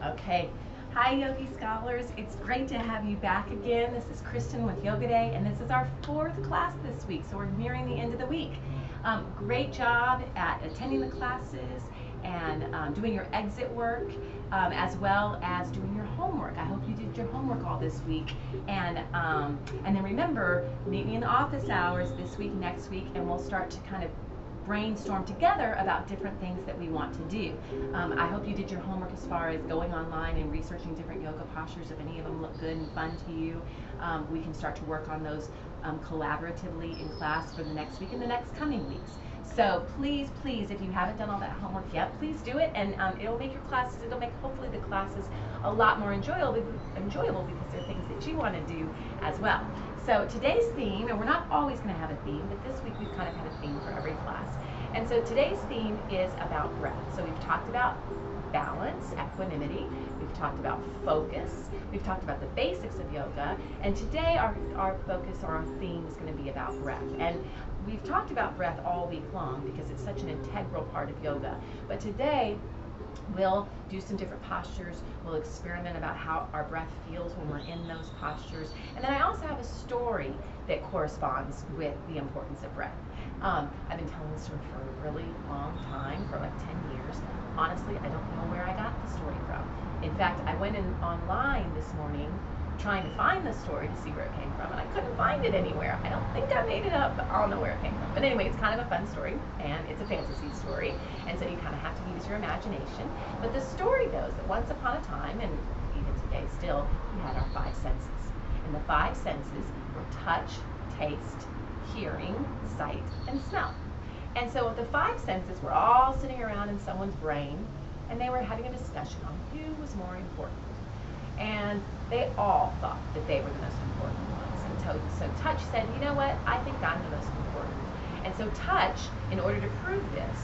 Okay. Hi, Yogi Scholars. It's great to have you back again. This is Kristen with Yoga Day, and this is our fourth class this week, so we're nearing the end of the week. Great job at attending the classes and doing your exit work, as well as doing your homework. I hope you did your homework all this week. And then remember, meet me in the office hours this week, next week, and we'll start to kind of brainstorm together about different things that we want to do. I hope you did your homework as far as going online and researching different yoga postures. If any of them look good and fun to you, we can start to work on those collaboratively in class for the next week and the next coming weeks. So please, if you haven't done all that homework yet, please do it, and it'll make your classes, it'll make hopefully the classes a lot more enjoyable because they're things that you want to do as well. So today's theme, and we're not always going to have a theme, but this week we've kind of had a theme for every class. And so today's theme is about breath. So we've talked about balance, equanimity, we've talked about focus, we've talked about the basics of yoga, and today our focus or our theme is going to be about breath. And we've talked about breath all week long because it's such an integral part of yoga. But today, we'll do some different postures. We'll experiment about how our breath feels when we're in those postures. And then I also have a story that corresponds with the importance of breath. I've been telling this story for a really long time, for like 10 years. Honestly, I don't know where I got the story from. In fact, I went online this morning trying to find the story to see where it came from, and I couldn't find it anywhere. I don't think I made it up, but I'll know where it came from. But anyway, it's kind of a fun story, and it's a fantasy story, and so you kind of have to use your imagination. But the story goes that once upon a time, and even today still, we had our five senses. And the five senses were touch, taste, hearing, sight, and smell. And so the five senses were all sitting around in someone's brain, and they were having a discussion on who was more important. And they all thought that they were the most important ones. And so touch said, you know what, I think I'm the most important. And so touch, in order to prove this,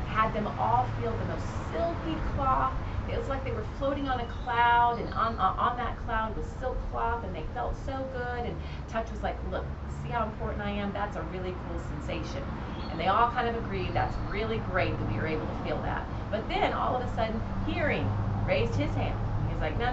had them all feel the most silky cloth. It was like they were floating on a cloud, and on that cloud was silk cloth, and they felt so good. And touch was like, look, see how important I am? That's a really cool sensation. And they all kind of agreed that's really great that we were able to feel that. But then all of a sudden, hearing raised his hand. He's like, no,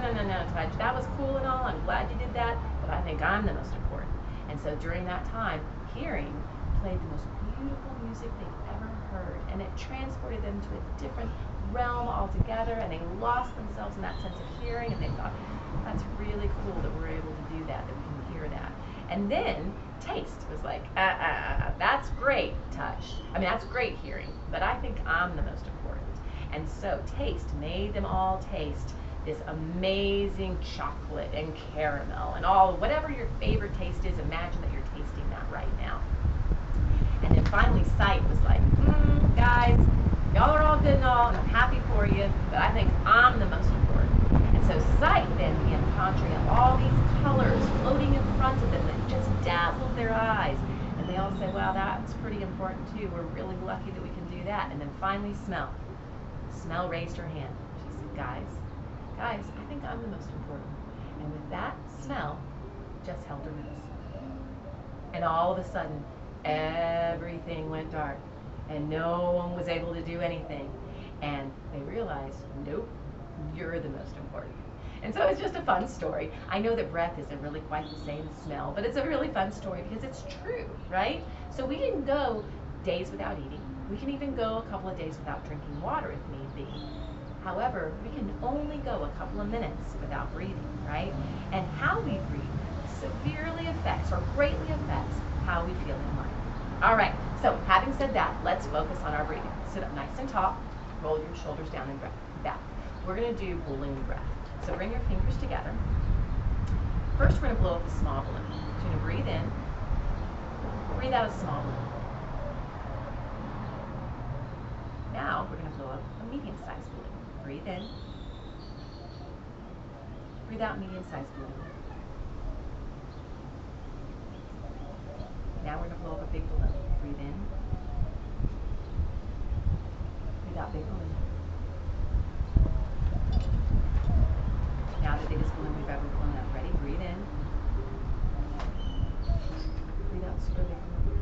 touch, that was cool and all, I'm glad you did that, but I think I'm the most important. And so during that time, hearing played the most beautiful music they've ever heard, and it transported them to a different realm altogether, and they lost themselves in that sense of hearing, and they thought, that's really cool that we're able to do that we can hear that. And then taste was like, that's great touch. I mean, that's great hearing, but I think I'm the most important. And so taste made them all taste this amazing chocolate and caramel and all, whatever your favorite taste is, imagine that you're tasting that right now. And then finally sight was like, guys, y'all are all good and all, and I'm happy for you, but I think I'm the most important. And so sight then began conjuring up all these colors floating in front of them that just dazzled their eyes. And they all said, wow, that's pretty important too. We're really lucky that we can do that. And then finally smell. Smell raised her hand. She said, guys, I think I'm the most important. And with that, smell just held her notice. And all of a sudden, everything went dark, and no one was able to do anything. And they realized, nope, you're the most important. And so it's just a fun story. I know that breath isn't really quite the same as smell, but it's a really fun story because it's true, right? So we can go days without eating. We can even go a couple of days without drinking water if need be. However, we can only go a couple of minutes without breathing, right? And how we breathe severely affects or greatly affects how we feel in life. All right, so having said that, let's focus on our breathing. Sit up nice and tall, roll your shoulders down and back. We're gonna do balloon breath. So bring your fingers together. First, we're gonna blow up a small balloon. So you're gonna breathe in, breathe out a small balloon. Now, we're gonna blow up a medium-sized balloon. Breathe in, breathe out medium-sized balloon. Now we're going to blow up a big balloon. Breathe in, breathe out big balloon. Now the biggest balloon we've ever blown up. Ready? Breathe in, breathe out super big balloon.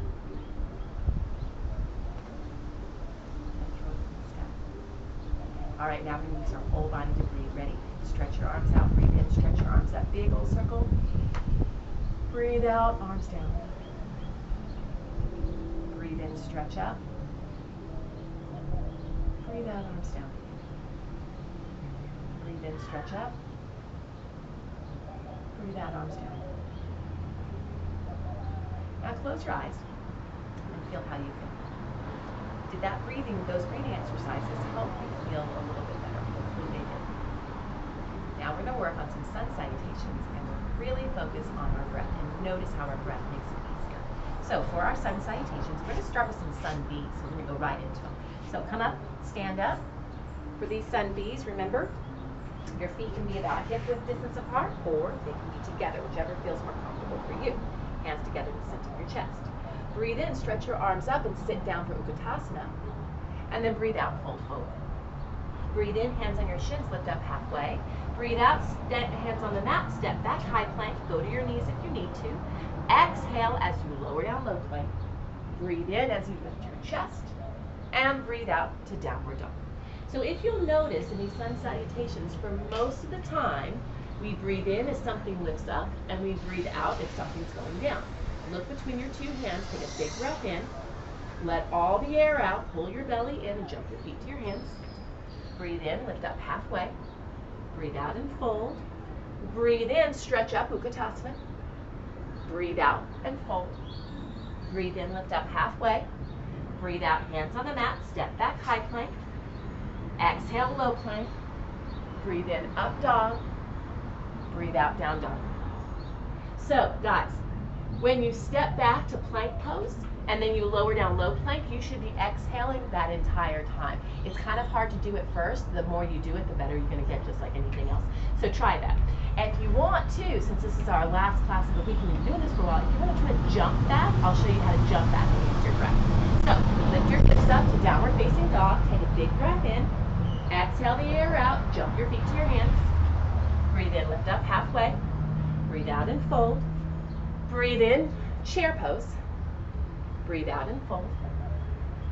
All right, now we're going to use our whole body to breathe. Ready? Stretch your arms out, breathe in, stretch your arms up, big old circle. Breathe out, arms down. Breathe in, stretch up. Breathe out, arms down. Breathe in, stretch up. Breathe out, arms down. Now close your eyes and feel how you feel. Did those breathing exercises help you feel a little bit better? Hopefully they did. Now we're going to work on some sun salutations and we'll really focus on our breath and notice how our breath makes it easier. So for our sun salutations, we're going to start with some sun Bs. So we're going to go right into them. So come up, stand up. For these sun Bs, remember, your feet can be about hip width distance apart or they can be together, whichever feels more comfortable for you. Hands together in the center of your chest. Breathe in, stretch your arms up and sit down for Utkatasana. And then breathe out, fold forward. Breathe in, hands on your shins, lift up halfway. Breathe out, hands on the mat, step back, high plank, go to your knees if you need to. Exhale as you lower down, low plank. Breathe in as you lift your chest. And breathe out to downward dog. So if you'll notice in these sun salutations, for most of the time, we breathe in as something lifts up, and we breathe out if something's going down. Look between your two hands, take a big breath in, let all the air out, pull your belly in and jump your feet to your hands. Breathe in, lift up halfway. Breathe out and fold. Breathe in, stretch up, Utkatasana. Breathe out and fold. Breathe in, lift up halfway. Breathe out, hands on the mat, step back, high plank. Exhale, low plank. Breathe in, up dog. Breathe out, down dog. So, guys, when you step back to plank pose and then you lower down low plank, you should be exhaling that entire time. It's kind of hard to do it first. The more you do it, the better you're going to get, just like anything else. So try that. And if you want to, since this is our last class of the week and you've been doing this for a while, if you want to try to jump that, I'll show you how to jump that and use your breath. So lift your hips up to downward facing dog. Take a big breath in. Exhale the air out. Jump your feet to your hands. Breathe in, lift up halfway. Breathe out and fold. Breathe in, chair pose. Breathe out and fold.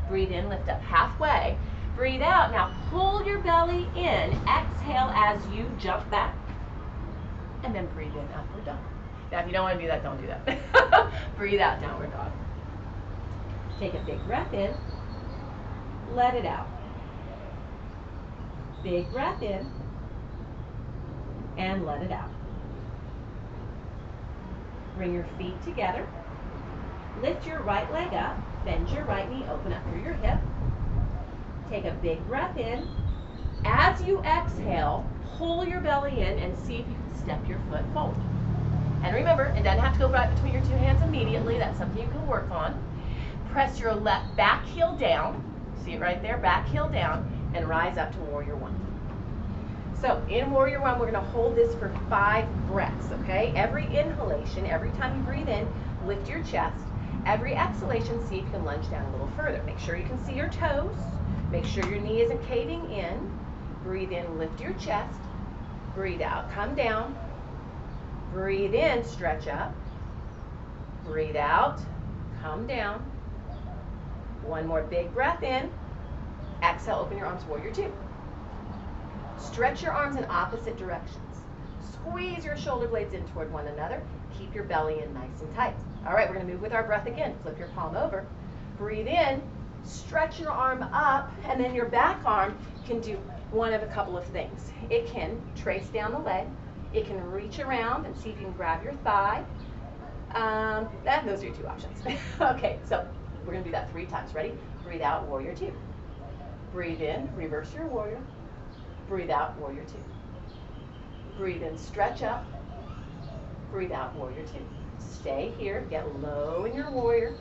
Breathe in, lift up halfway. Breathe out. Now pull your belly in. Exhale as you jump back. And then breathe in, upward dog. Now if you don't want to do that, don't do that. Breathe out, downward dog. Take a big breath in. Let it out. Big breath in. And let it out. Bring your feet together. Lift your right leg up. Bend your right knee, open up through your hip. Take a big breath in. As you exhale, pull your belly in and see if you can step your foot forward. And remember, it doesn't have to go right between your two hands immediately. That's something you can work on. Press your left back heel down. See it right there? Back heel down and rise up to Warrior One. So in Warrior One, we're going to hold this for 5 breaths, okay? Every inhalation, every time you breathe in, lift your chest. Every exhalation, see if you can lunge down a little further. Make sure you can see your toes. Make sure your knee isn't caving in. Breathe in, lift your chest. Breathe out, come down. Breathe in, stretch up. Breathe out, come down. One more big breath in. Exhale, open your arms, Warrior Two. Stretch your arms in opposite directions. Squeeze your shoulder blades in toward one another. Keep your belly in nice and tight. All right, we're going to move with our breath again. Flip your palm over. Breathe in. Stretch your arm up, and then your back arm can do one of a couple of things. It can trace down the leg. It can reach around and see if you can grab your thigh. Those are your 2 options. Okay, so we're going to do that 3 times. Ready? Breathe out, Warrior Two. Breathe in, reverse your warrior. Breathe out, Warrior Two. Breathe in, stretch up. Breathe out, Warrior Two. Stay here, get low in your warrior.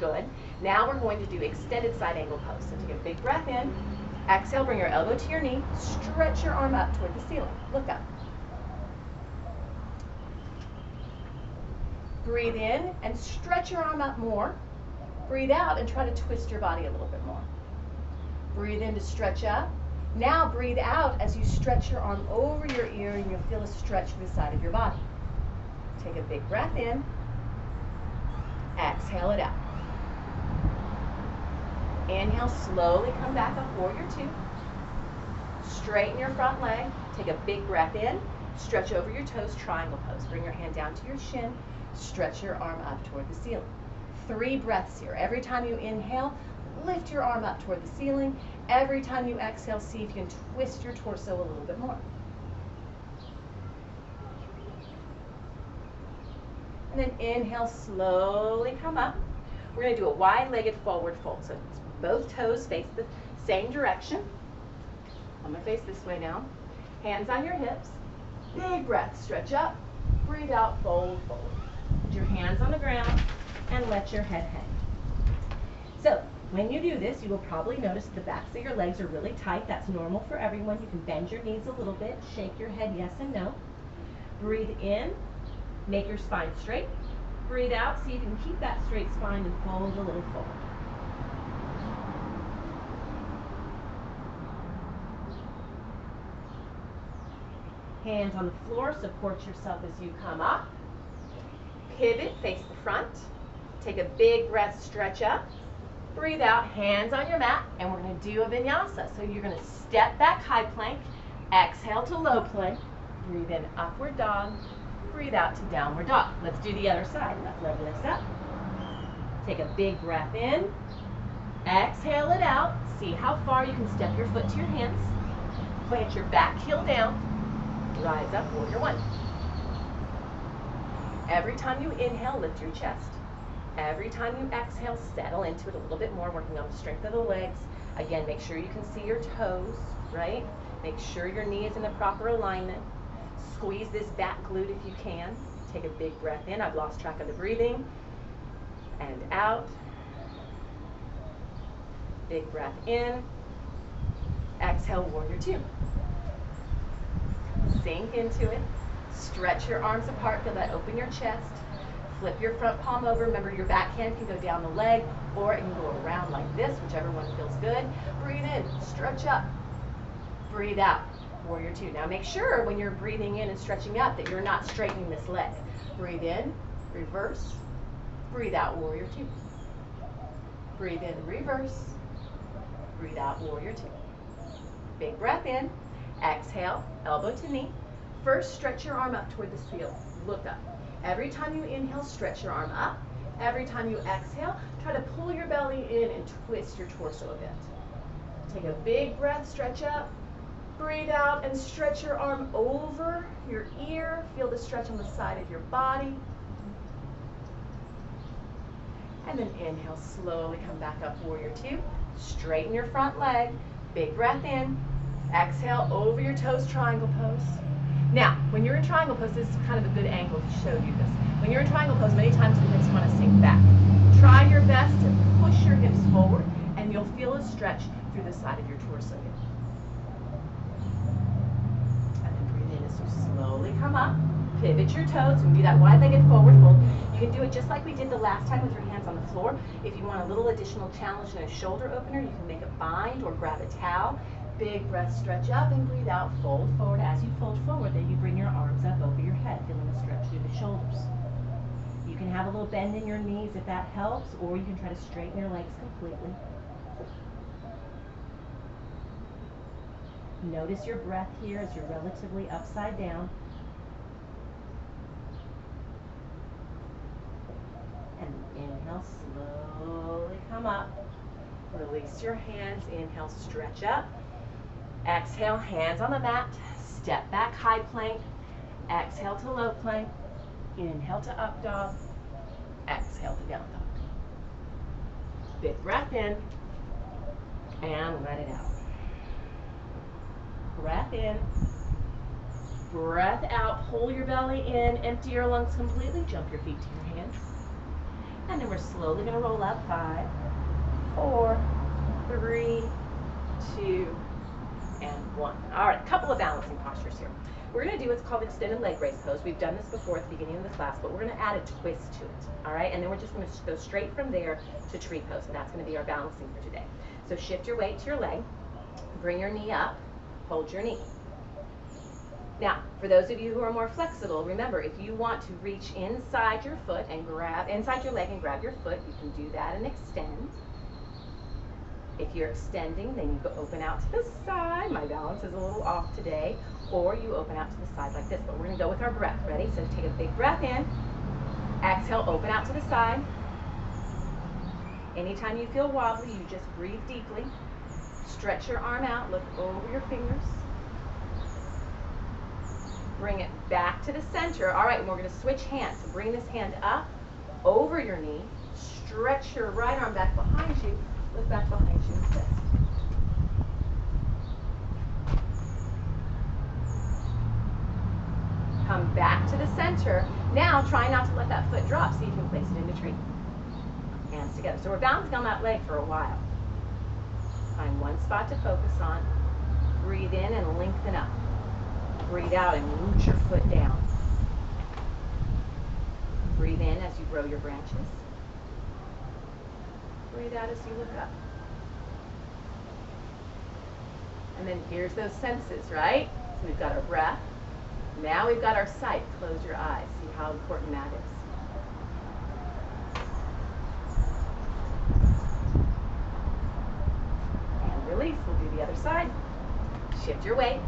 Good. Now we're going to do extended side angle pose. So take a big breath in. Exhale, bring your elbow to your knee. Stretch your arm up toward the ceiling. Look up. Breathe in and stretch your arm up more. Breathe out and try to twist your body a little bit more. Breathe in to stretch up. Now breathe out as you stretch your arm over your ear and you'll feel a stretch to the side of your body. Take a big breath in. Exhale it out. Inhale, slowly come back up, Warrior Two. Straighten your front leg. Take a big breath in. Stretch over your toes, triangle pose. Bring your hand down to your shin. Stretch your arm up toward the ceiling. 3 breaths here. Every time you inhale, lift your arm up toward the ceiling. Every time you exhale, see if you can twist your torso a little bit more. And then inhale, slowly come up. We're going to do a wide-legged forward fold. So both toes face the same direction. I'm going to face this way now. Hands on your hips. Big breath. Stretch up. Breathe out. Fold forward. Put your hands on the ground and let your head hang. So when you do this, you will probably notice the backs of your legs are really tight. That's normal for everyone. You can bend your knees a little bit. Shake your head yes and no. Breathe in. Make your spine straight. Breathe out so you can keep that straight spine and fold a little forward. Hands on the floor, support yourself as you come up. Pivot, face the front. Take a big breath, stretch up. Breathe out, hands on your mat, and we're going to do a vinyasa. So you're going to step back, high plank. Exhale to low plank. Breathe in, upward dog. Breathe out to downward dog. Let's do the other side. Left leg lifts up. Take a big breath in. Exhale it out. See how far you can step your foot to your hands. Plant your back heel down. Rise up, warrior one. Every time you inhale, lift your chest. Every time you exhale, settle into it a little bit more, working on the strength of the legs. Again, make sure you can see your toes, right? Make sure your knee is in the proper alignment. Squeeze this back glute if you can. Take a big breath in. I've lost track of the breathing. And out. Big breath in. Exhale, warrior two. Sink into it. Stretch your arms apart. Feel that open your chest. Flip your front palm over. Remember, your back hand can go down the leg, or it can go around like this, whichever one feels good. Breathe in. Stretch up. Breathe out. Warrior two. Now make sure when you're breathing in and stretching up that you're not straightening this leg. Breathe in. Reverse. Breathe out. Warrior two. Breathe in. Reverse. Breathe out. Warrior two. Big breath in. Exhale, elbow to knee. First, stretch your arm up toward the ceiling. Look up. Every time you inhale, stretch your arm up. Every time you exhale, try to pull your belly in and twist your torso a bit. Take a big breath, stretch up. Breathe out and stretch your arm over your ear. Feel the stretch on the side of your body. And then inhale, slowly come back up, warrior two. Straighten your front leg. Big breath in. Exhale, over your toes, triangle pose. Now, when you're in triangle pose, this is kind of a good angle to show you this. When you're in triangle pose, many times the hips want to sink back. Try your best to push your hips forward, and you'll feel a stretch through the side of your torso here. And then breathe in as you slowly come up. Pivot your toes. You can do that wide-legged forward fold. You can do it just like we did the last time with your hands on the floor. If you want a little additional challenge and a shoulder opener, you can make a bind or grab a towel. Big breath, stretch up and breathe out, fold forward. As you fold forward, then you bring your arms up over your head, feeling a stretch through the shoulders. You can have a little bend in your knees if that helps, or you can try to straighten your legs completely. Notice your breath here as you're relatively upside down. And inhale, slowly come up. Release your hands, inhale, stretch up. Exhale, hands on the mat, step back, high plank. Exhale to low plank. Inhale to up dog. Exhale to down dog. Big breath in and let it out. Breath in. Breath out. Pull your belly in. Empty your lungs completely. Jump your feet to your hands. And then we're slowly going to roll up. 5, 4, 3, 2, and 1. All right, a couple of balancing postures here. We're going to do what's called extended leg raise pose. We've done this before at the beginning of the class, but we're going to add a twist to it. All right, and then we're just going to go straight from there to tree pose, and that's going to be our balancing for today. So shift your weight to your leg. Bring your knee up. Hold your knee. Now, for those of you who are more flexible, remember, if you want to reach inside your foot and grab, inside your leg and grab your foot, you can do that and extend. If you're extending, then you go open out to the side. My balance is a little off today. Or you open out to the side like this. But we're going to go with our breath. Ready? So take a big breath in. Exhale, open out to the side. Anytime you feel wobbly, you just breathe deeply. Stretch your arm out. Look over your fingers. Bring it back to the center. All right, and we're going to switch hands. So bring this hand up over your knee. Stretch your right arm back behind you. Lift back behind you and twist. Come back to the center. Now try not to let that foot drop. See if you can place it in the tree. Hands together. So we're bouncing on that leg for a while. Find one spot to focus on. Breathe in and lengthen up. Breathe out and root your foot down. Breathe in as you grow your branches. Breathe out as you look up. And then here's those senses, right? So we've got our breath. Now we've got our sight. Close your eyes. See how important that is. And release. We'll do the other side. Shift your weight.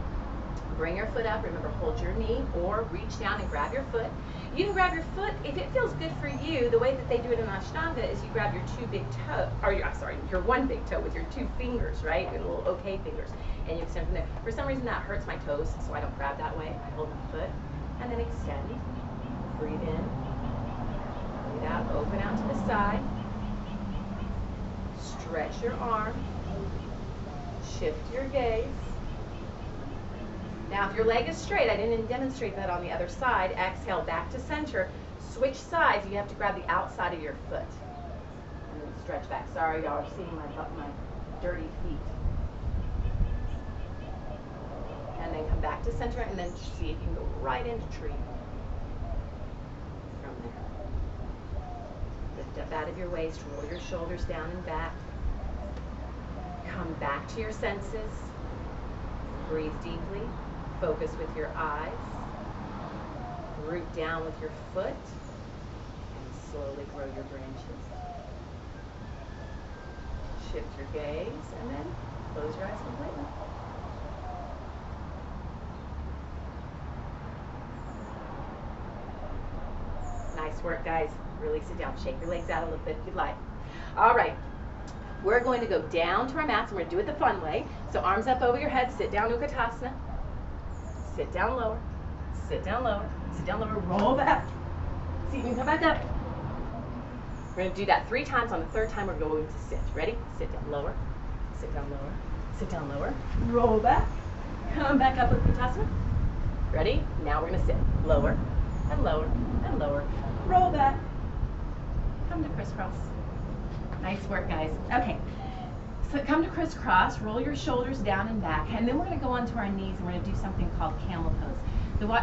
Bring your foot up. Remember, hold your knee or reach down and grab your foot. You can grab your foot, if it feels good for you, the way that they do it in Ashtanga is you grab your two big toe, or your one big toe with your two fingers, right? Your little okay fingers. And you extend from there. For some reason that hurts my toes, so I don't grab that way. I hold my foot and then extend. Breathe in. Breathe out. Open out to the side. Stretch your arm. Shift your gaze. Now, if your leg is straight, I didn't demonstrate that on the other side. Exhale, back to center. Switch sides. You have to grab the outside of your foot. And then stretch back. Sorry, y'all are seeing my dirty feet. And then come back to center, and then see if you can go right into tree. From there. Lift up out of your waist. Roll your shoulders down and back. Come back to your senses. Breathe deeply. Focus with your eyes. Root down with your foot. And slowly grow your branches. Shift your gaze and then close your eyes completely. Nice work, guys. Really sit down. Shake your legs out a little bit if you'd like. All right. We're going to go down to our mats, and we're going to do it the fun way. So arms up over your head, sit down, Utkatasana. Sit down lower, sit down lower, sit down lower, roll back. See if you can come back up. We're going to do that 3 times. On the 3rd time, we're going to sit. Ready? Sit down lower, sit down lower, sit down lower, roll back. Come back up, Utkatasana. Ready? Now we're going to sit lower and lower and lower. Roll back. Come to crisscross. Nice work, guys. Okay. So come to crisscross, roll your shoulders down and back, and then we're going to go onto our knees and we're going to do something called camel pose.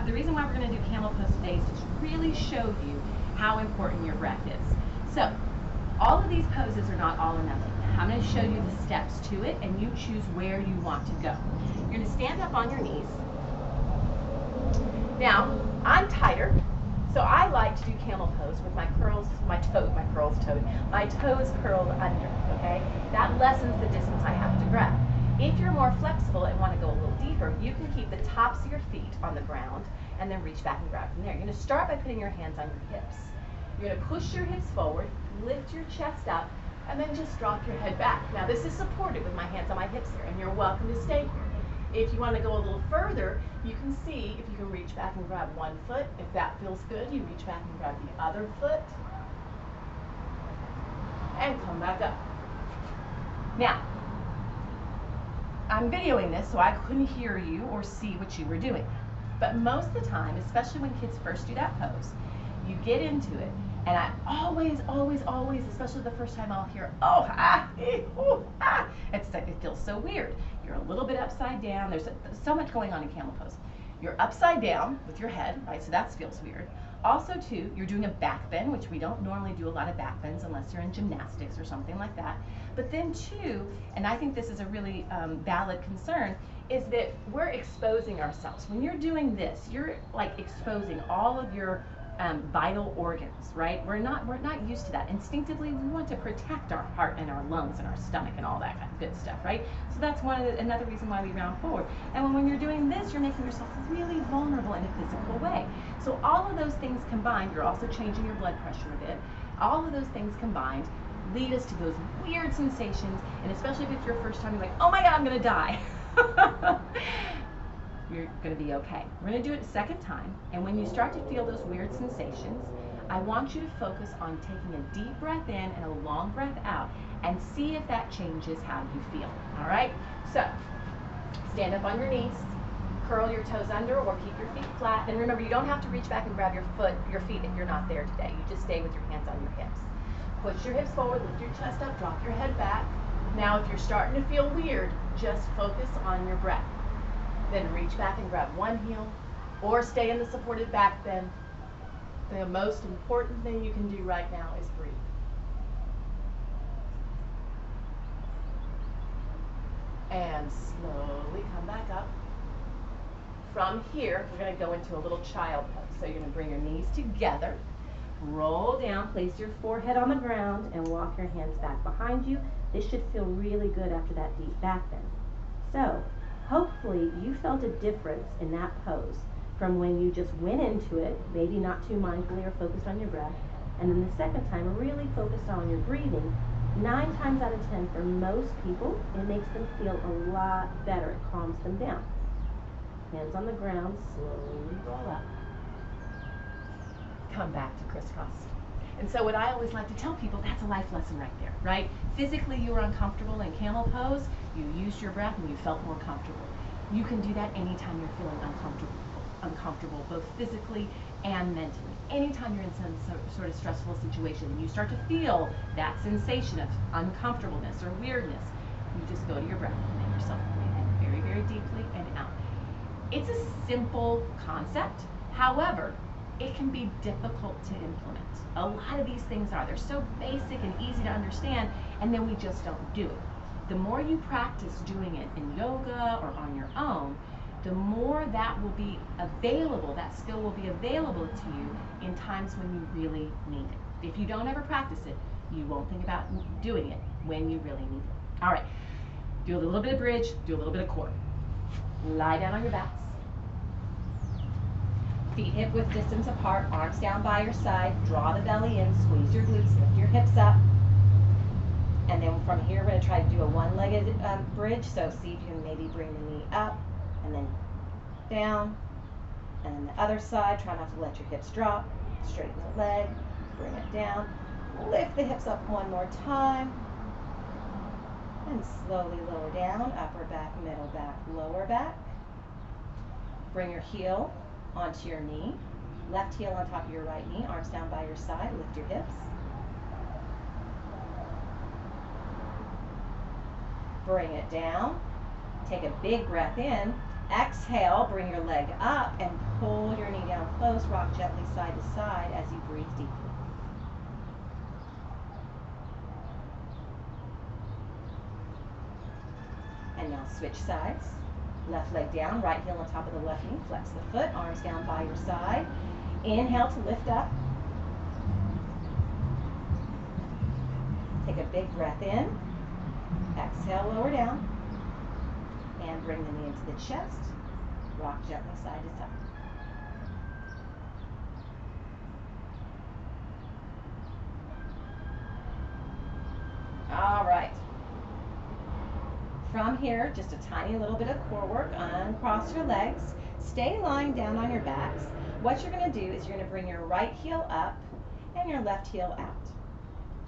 The reason why we're going to do camel pose today is to really show you how important your breath is. So all of these poses are not all or nothing. I'm going to show you the steps to it, and you choose where you want to go. You're going to stand up on your knees. Now, I'm tighter, so I like to do camel pose with my toes curled under, okay? That lessens the distance I have to grab. If you're more flexible and want to go a little deeper, you can keep the tops of your feet on the ground and then reach back and grab from there. You're going to start by putting your hands on your hips. You're going to push your hips forward, lift your chest up, and then just drop your head back. Now, this is supported with my hands on my hips here, and you're welcome to stay here. If you want to go a little further, you can see if you can reach back and grab one foot. If that feels good, you reach back and grab the other foot. And come back up. Now, I'm videoing this, so I couldn't hear you or see what you were doing. But most of the time, especially when kids first do that pose, you get into it. And I always, especially the first time I'll hear, oh, ah, ooh, ah. It feels so weird. You're a little bit upside down. There's so much going on in camel pose. You're upside down with your head, right? So that feels weird. Also, too, you're doing a back bend, which we don't normally do a lot of back bends unless you're in gymnastics or something like that. But then, too, and I think this is a really valid concern, is that we're exposing ourselves. When you're doing this, you're like exposing all of your vital organs, right? We're not used to that. Instinctively, we want to protect our heart and our lungs and our stomach and all that kind of good stuff, right? So that's another reason why we round forward. And when you're doing this, you're making yourself really vulnerable in a physical way. So all of those things combined, you're also changing your blood pressure a bit. All of those things combined lead us to those weird sensations, and especially if it's your first time, you're like, oh my God, I'm gonna die. You're going to be okay. We're going to do it a second time, and when you start to feel those weird sensations, I want you to focus on taking a deep breath in and a long breath out, and see if that changes how you feel. All right? So, stand up on your knees, curl your toes under, or keep your feet flat. And remember, you don't have to reach back and grab your feet if you're not there today. You just stay with your hands on your hips. Push your hips forward, lift your chest up, drop your head back. Now, if you're starting to feel weird, just focus on your breath. Then reach back and grab one heel, or stay in the supported back bend. The most important thing you can do right now is breathe. And slowly come back up. From here, we're going to go into a little child pose. So you're going to bring your knees together, roll down, place your forehead on the ground, and walk your hands back behind you. This should feel really good after that deep back bend. So, hopefully you felt a difference in that pose from when you just went into it, maybe not too mindfully or focused on your breath, and then the second time really focused on your breathing. 9 times out of 10 for most people, it makes them feel a lot better. It calms them down. Hands on the ground, slowly roll up. Come back to crisscross. And so what I always like to tell people, that's a life lesson right there, right? Physically you were uncomfortable in camel pose, you used your breath and you felt more comfortable. You can do that anytime you're feeling uncomfortable, both physically and mentally. Anytime you're in some sort of stressful situation and you start to feel that sensation of uncomfortableness or weirdness, you just go to your breath and make yourself breathe in very, very deeply and out. It's a simple concept. However, it can be difficult to implement. A lot of these things are. They're so basic and easy to understand, and then we just don't do it. The more you practice doing it in yoga or on your own, the more that will be available, that skill will be available to you in times when you really need it. If you don't ever practice it, you won't think about doing it when you really need it. All right, do a little bit of bridge, do a little bit of core. Lie down on your backs. Feet hip width distance apart, arms down by your side, draw the belly in, squeeze your glutes, lift your hips up. And then from here, we're going to try to do a one-legged bridge. So see if you can maybe bring the knee up and then down. And then the other side, try not to let your hips drop. Straighten the leg, bring it down. Lift the hips up one more time. And slowly lower down, upper back, middle back, lower back. Bring your heel onto your knee. Left heel on top of your right knee, arms down by your side, lift your hips. Bring it down. Take a big breath in. Exhale, bring your leg up and pull your knee down close. Rock gently side to side as you breathe deeply. And now switch sides. Left leg down, right heel on top of the left knee. Flex the foot, arms down by your side. Inhale to lift up. Take a big breath in. Exhale, lower down. And bring the knee into the chest. Rock gently side to side. All right. From here, just a tiny little bit of core work. Uncross your legs. Stay lying down on your backs. What you're going to do is you're going to bring your right heel up and your left heel out.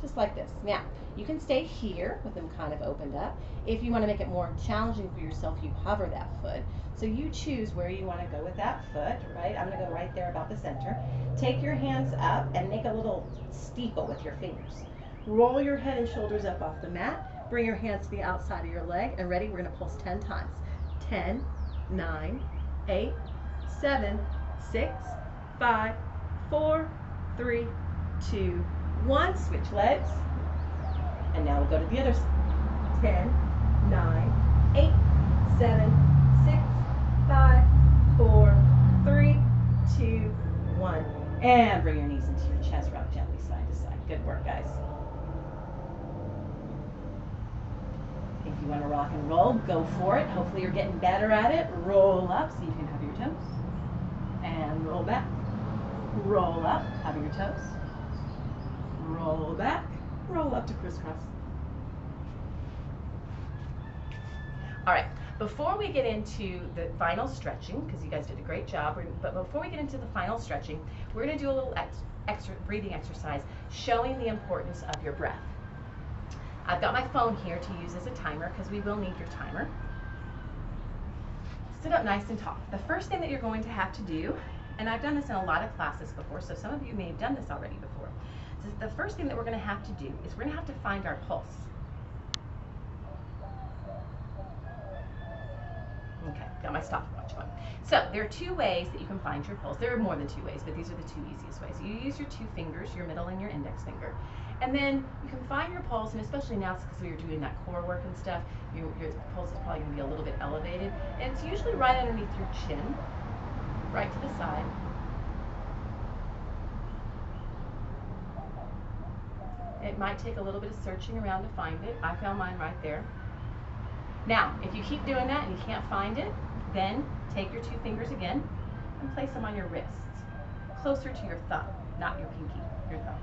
Just like this. Now, you can stay here with them kind of opened up. If you want to make it more challenging for yourself, you hover that foot. So you choose where you want to go with that foot, right? I'm going to go right there about the center. Take your hands up and make a little steeple with your fingers. Roll your head and shoulders up off the mat. Bring your hands to the outside of your leg. And ready? We're going to pulse 10 times. 10, 9, 8, 7, 6, 5, 4, 3, 2, 1. Switch legs. And now we'll go to the other side. 10, 9, 8, 7, 6, 5, 4, 3, 2, 1. And bring your knees into your chest, rock gently side to side. Good work, guys. If you want to rock and roll, go for it. Hopefully you're getting better at it. Roll up, see if you can have your toes. And roll back. Roll up, have your toes. Roll back, roll up to crisscross. All right, before we get into the final stretching, because you guys did a great job, but before we get into the final stretching, we're going to do a little extra breathing exercise showing the importance of your breath. I've got my phone here to use as a timer because we will need your timer. Sit up nice and tall. The first thing that you're going to have to do, and I've done this in a lot of classes before, so some of you may have done this already before. So the first thing that we're going to have to do is we're going to have to find our pulse. Okay, got my stopwatch going. So there are two ways that you can find your pulse. There are more than two ways, but these are the two easiest ways. You use your two fingers, your middle and your index finger. And then you can find your pulse, and especially now because we are doing that core work and stuff, your pulse is probably going to be a little bit elevated. And it's usually right underneath your chin, right to the side. It might take a little bit of searching around to find it. I found mine right there. Now, if you keep doing that and you can't find it, then take your two fingers again and place them on your wrists, closer to your thumb, not your pinky, your thumb.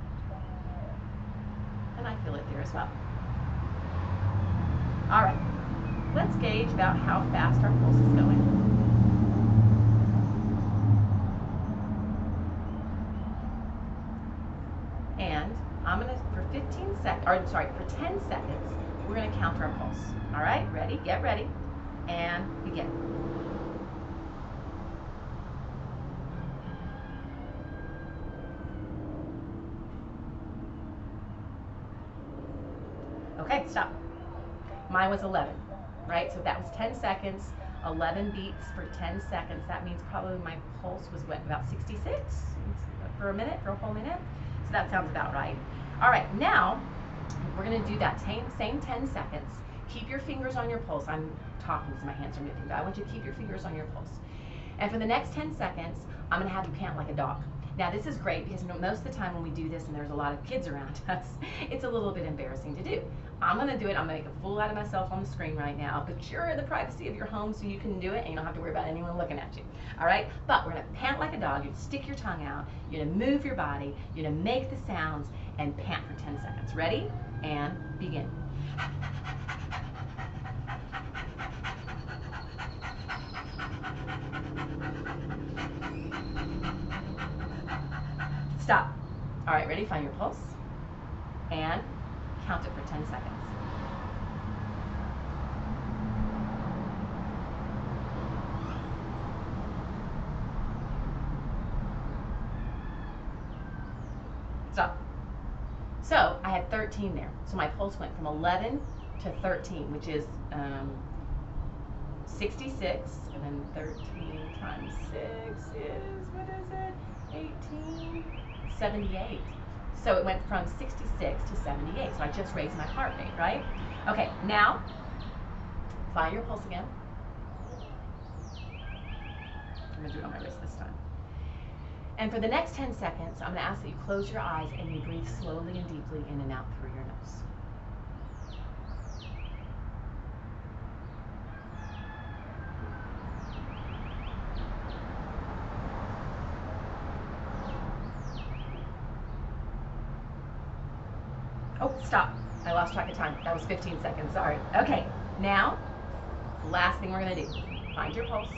And I feel it there as well. All right, let's gauge about how fast our pulse is going. And I'm gonna, for 10 seconds, we're gonna count our pulse. All right, ready, get ready, and begin. Okay, stop. Mine was 11, right? So that was 10 seconds, 11 beats for 10 seconds. That means probably my pulse was what, about 66 for a minute, for a whole minute? So that sounds about right. All right, now we're gonna do that same 10 seconds. Keep your fingers on your pulse. I'm talking because my hands are moving, but I want you to keep your fingers on your pulse. And for the next 10 seconds, I'm gonna have you pant like a dog. Now this is great because most of the time when we do this and there's a lot of kids around us, it's a little bit embarrassing to do. I'm gonna do it, I'm gonna make a fool out of myself on the screen right now, but you're in the privacy of your home so you can do it and you don't have to worry about anyone looking at you, all right? But we're gonna pant like a dog, you're gonna stick your tongue out, you're gonna move your body, you're gonna make the sounds and pant for 10 seconds. Ready? And begin. Stop. All right, ready? Find your pulse and count it for 10 seconds. Stop. So I had 13 there. So my pulse went from 11 to 13, which is 66, and then 13 times 6 is, what is it? 18, 78. So it went from 66 to 78. So I just raised my heart rate, right? Okay, now find your pulse again. I'm gonna do it on my wrist this time. And for the next 10 seconds, I'm gonna ask that you close your eyes and you breathe slowly and deeply in and out through your nose. Oh, stop. I lost track of time. That was 15 seconds, sorry. Okay, now, last thing we're gonna do. Find your pulse.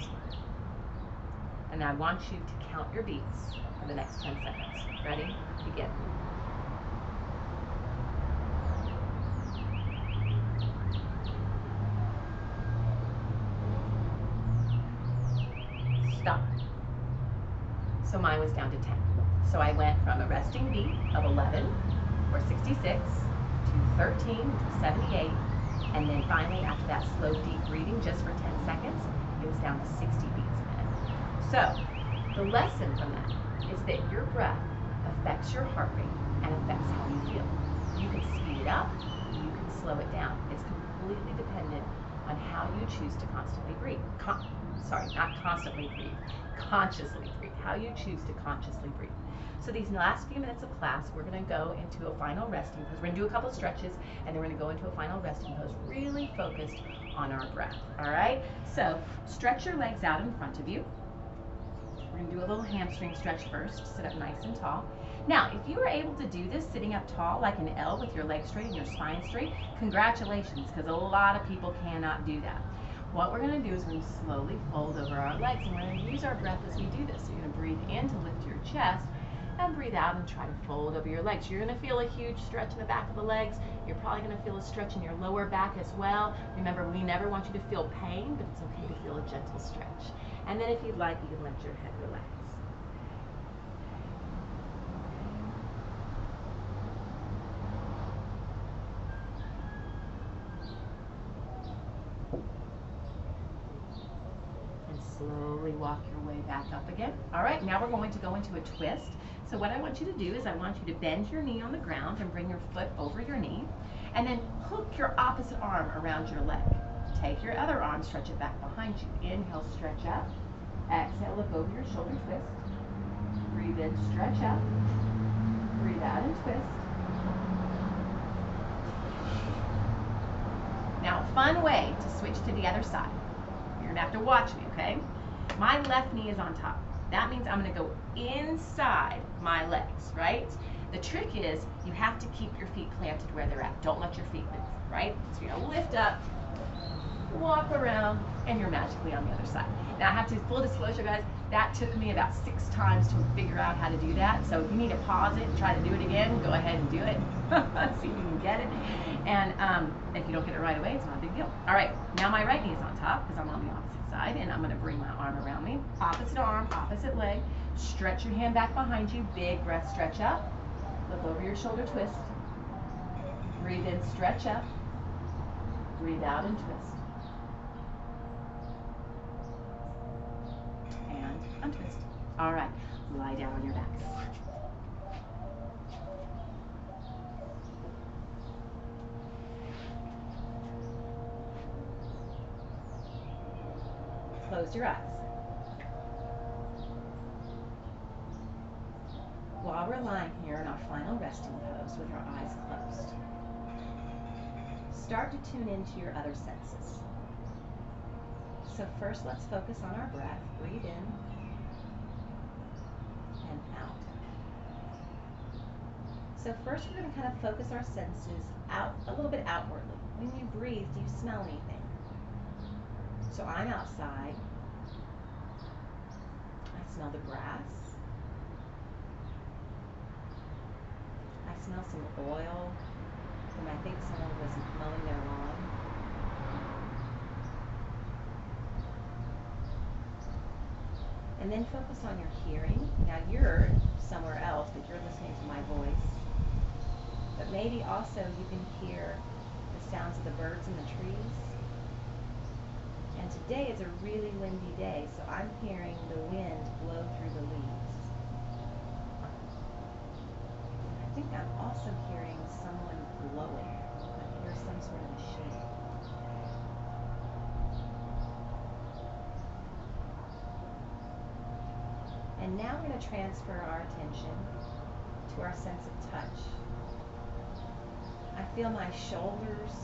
And I want you to count your beats for the next 10 seconds. Ready? Begin. Stop. So mine was down to 10. So I went from a resting beat of 11, or 66, to 13, which was 78, and then finally after that slow deep breathing just for 10 seconds, it was down to 60 beats a minute. So the lesson from that is that your breath affects your heart rate and affects how you feel. You can speed it up, you can slow it down. It's completely dependent on how you choose to constantly breathe. sorry, not constantly breathe, consciously breathe, how you choose to consciously breathe. So these last few minutes of class, we're going to go into a final resting pose. We're going to do a couple stretches, and then we're going to go into a final resting pose, really focused on our breath, all right? So stretch your legs out in front of you. We're going to do a little hamstring stretch first. Sit up nice and tall. Now, if you were able to do this sitting up tall like an L with your legs straight and your spine straight, congratulations, because a lot of people cannot do that. What we're going to do is we're going to slowly fold over our legs, and we're going to use our breath as we do this. So you're going to breathe in to lift your chest, and breathe out and try to fold over your legs. You're going to feel a huge stretch in the back of the legs. You're probably going to feel a stretch in your lower back as well. Remember, we never want you to feel pain, but it's okay to feel a gentle stretch. And then if you'd like, you can let your head relax. And slowly walk your way back up again. All right, now we're going to go into a twist. So what I want you to do is I want you to bend your knee on the ground and bring your foot over your knee, and then hook your opposite arm around your leg. Take your other arm, stretch it back behind you. Inhale, stretch up. Exhale, look over your shoulder, twist. Breathe in, stretch up. Breathe out and twist. Now, a fun way to switch to the other side. You're gonna have to watch me, okay? My left knee is on top. That means I'm going to go inside my legs, right? The trick is you have to keep your feet planted where they're at. Don't let your feet move, right? So you're going to lift up, walk around, and you're magically on the other side. Now I have to, full disclosure guys, that took me about 6 times to figure out how to do that. So if you need to pause it and try to do it again, go ahead and do it. See if you can get it. And if you don't get it right away, it's not a big deal. All right, now my right knee is on top because I'm on the opposite side, and I'm going to bring my arm around me. Opposite arm, opposite leg. Stretch your hand back behind you. Big breath, stretch up. Look over your shoulder, twist. Breathe in, stretch up. Breathe out and twist. And untwist. All right, lie down on your back. Close your eyes. While we're lying here in our final resting pose with our eyes closed, start to tune into your other senses. So first, let's focus on our breath. Breathe in and out. So first, we're going to kind of focus our senses out a little bit outwardly. When you breathe, do you smell anything? So I'm outside. I smell the grass. I smell some oil, and I think someone was mowing their lawn. And then focus on your hearing. Now you're somewhere else, but you're listening to my voice. But maybe also you can hear the sounds of the birds in the trees. And today is a really windy day, so I'm hearing the wind blow through the leaves. I think I'm also hearing someone blowing. I hear some sort of machine. And now we're going to transfer our attention to our sense of touch. I feel my shoulders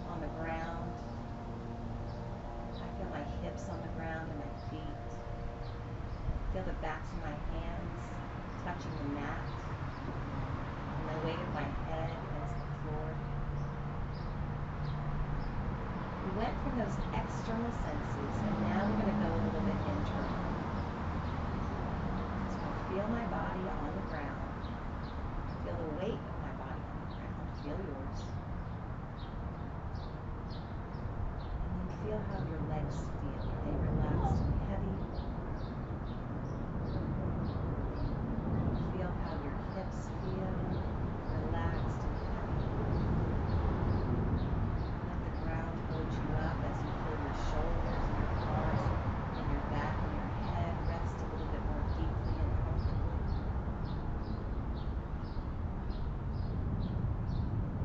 on the ground. I feel my hips on the ground and my feet. I feel the backs of my hands touching the mat. And the weight of my head against the floor. We went from those external senses, and now we're going to go a little bit internal. So I feel my body on the ground. Feel the weight of my body on the ground. Feel yours. And then feel how your legs feel. Are they relaxed and heavy? Feel how your hips feel. Relaxed and heavy. Let the ground hold you up as you feel your shoulders and your arms and your back and your head rest a little bit more deeply and comfortably.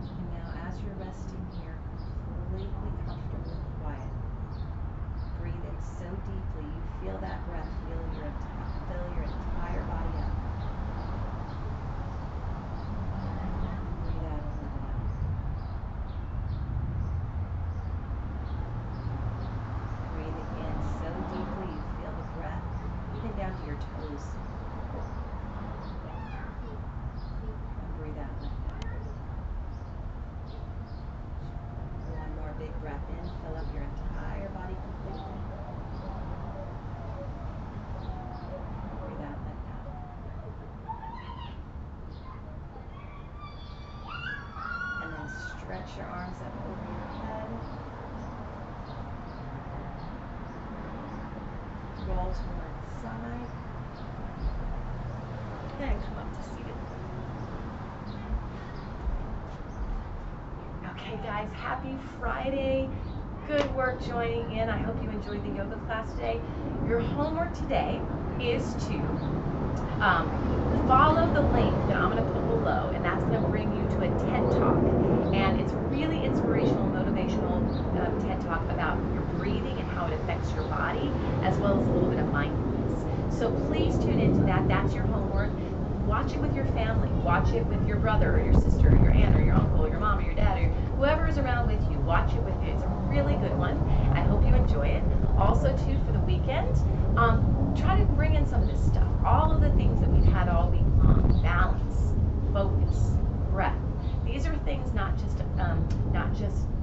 And now as you're resting here completely comfortable and quiet, that breath, fill your entire body up. Breathe out and let it out. Breathing in so deeply you feel the breath even down to your toes. And breathe out and let it out. One more big breath in, fill up your entire body completely. Breathe out, let it out. And then stretch your arms up over your head. Roll to one side. And come up to seated. Okay guys, happy Friday. Good work joining in. I hope you enjoyed the yoga class today. Your homework today is to follow the link that I'm going to put below, and that's going to bring you to a TED Talk. And it's really inspirational, motivational TED Talk about your breathing and how it affects your body, as well as a little bit of mindfulness. So please tune into that. That's your homework. Watch it with your family. Watch it with your brother or your sister or your aunt or your uncle or your mom or your dad or whoever is around with you. Watch it with you. It's a really good one. I hope you enjoy it. Also, too, for the weekend, try to bring in some of this stuff. All of the things that we've had all week long. Balance, focus, breath. These are things not just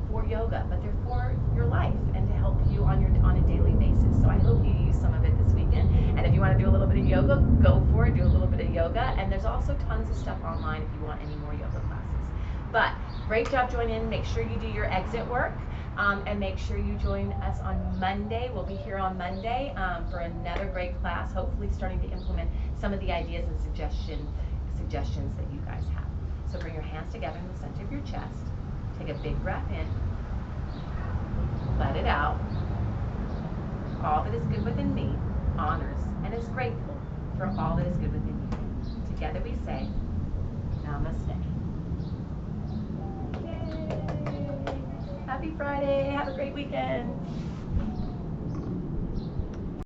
for yoga, but they're for your life and to help you on a daily basis. So I hope you use some of it this weekend. And if you want to do a little bit of yoga, go for it. Do a little bit of yoga. And there's also tons of stuff online if you want any more yoga classes. But great job joining in. Make sure you do your exit work. And make sure you join us on Monday. We'll be here on Monday for another great class, hopefully starting to implement some of the ideas and suggestions that you guys have. So bring your hands together in the center of your chest. Take a big breath in. Let it out. All that is good within me honors and is grateful for all that is good within you. Together we say, Namaste. Yay! Happy Friday. Have a great weekend.